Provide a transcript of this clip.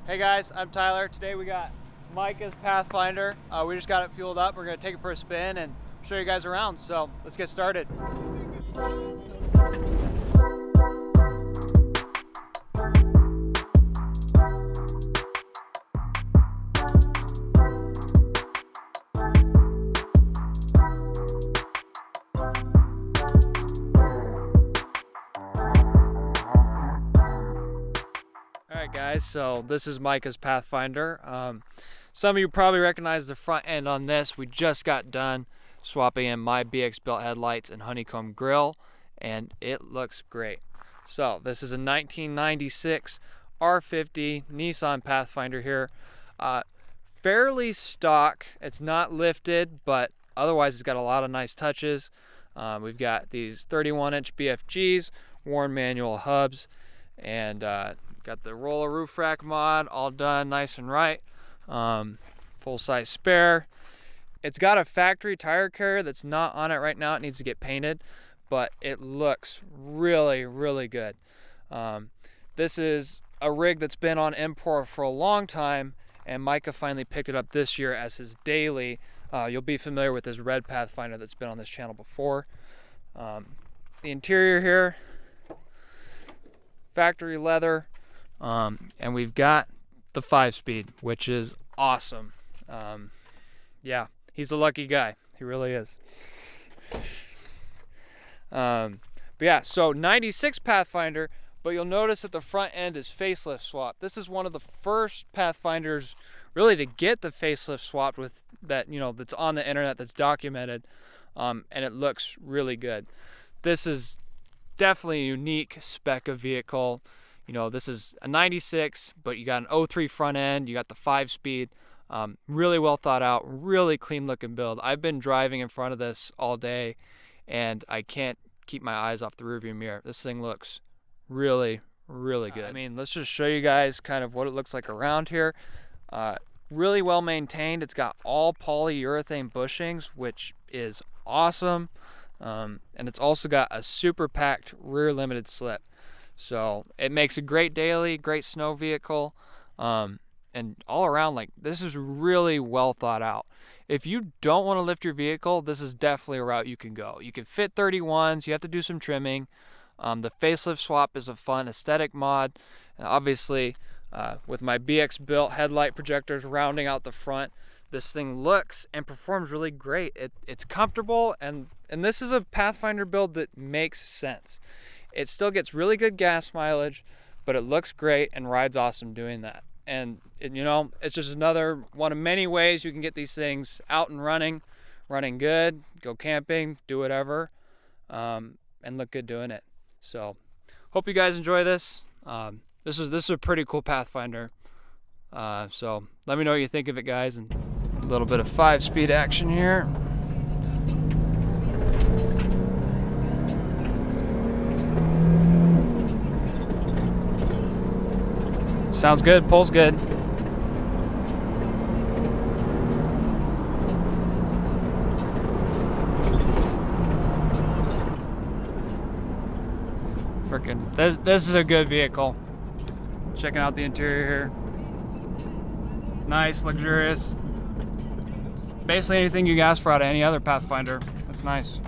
Hey guys, I'm Tyler. Today we got Micah's Pathfinder. We just got it fueled up. We're gonna take it for a spin and show you guys around. So let's get started. Alright guys, so this is Micah's Pathfinder. Some of you probably recognize the front end on this. We just got done swapping in my BX built headlights and honeycomb grille, and it looks great. So this is a 1996 R50 Nissan Pathfinder here. Fairly stock. It's not lifted, but otherwise it's got a lot of nice touches. We've got these 31-inch BFGs, worn manual hubs, and got the roller roof rack mod all done nice and right. Full size spare. It's got a factory tire carrier that's not on it right now. It needs to get painted, but it looks really, really good. This is a rig that's been on import for a long time, and Micah finally picked it up this year as his daily. You'll be familiar with his red Pathfinder that's been on this channel before. The interior here, factory leather. And we've got the 5-speed, which is awesome. Yeah, he's a lucky guy. He really is. But yeah, so 96 Pathfinder, but you'll notice that the front end is facelift swap. This is one of the first Pathfinders really to get the facelift swapped with that, that's on the internet, that's documented, and it looks really good. This is definitely a unique spec of vehicle. This is a 96, but you got an 03 front end, you got the 5-speed, really well thought out, really clean looking build. I've been driving in front of this all day, and I can't keep my eyes off the rearview mirror. This thing looks really, really good. I mean, let's just show you guys kind of what it looks like around here. Really well maintained. It's got all polyurethane bushings, which is awesome. And it's also got a super packed rear limited slip. So it makes a great daily, great snow vehicle, and all around, like, this is really well thought out. If you don't want to lift your vehicle, this is definitely a route you can go. You can fit 31s, you have to do some trimming. The facelift swap is a fun aesthetic mod. And obviously, with my BX built headlight projectors rounding out the front, this thing looks and performs really great. It's comfortable, and this is a Pathfinder build that makes sense. It still gets really good gas mileage, but it looks great and rides awesome doing that. And it's just another one of many ways you can get these things out and running good, go camping, do whatever, and look good doing it. So hope you guys enjoy this. This is a pretty cool Pathfinder. So let me know what you think of it, guys. And a little bit of 5-speed action here. Sounds good, pulls good. Frickin', this is a good vehicle. Checking out the interior here. Nice, luxurious. Basically anything you can ask for out of any other Pathfinder. That's nice.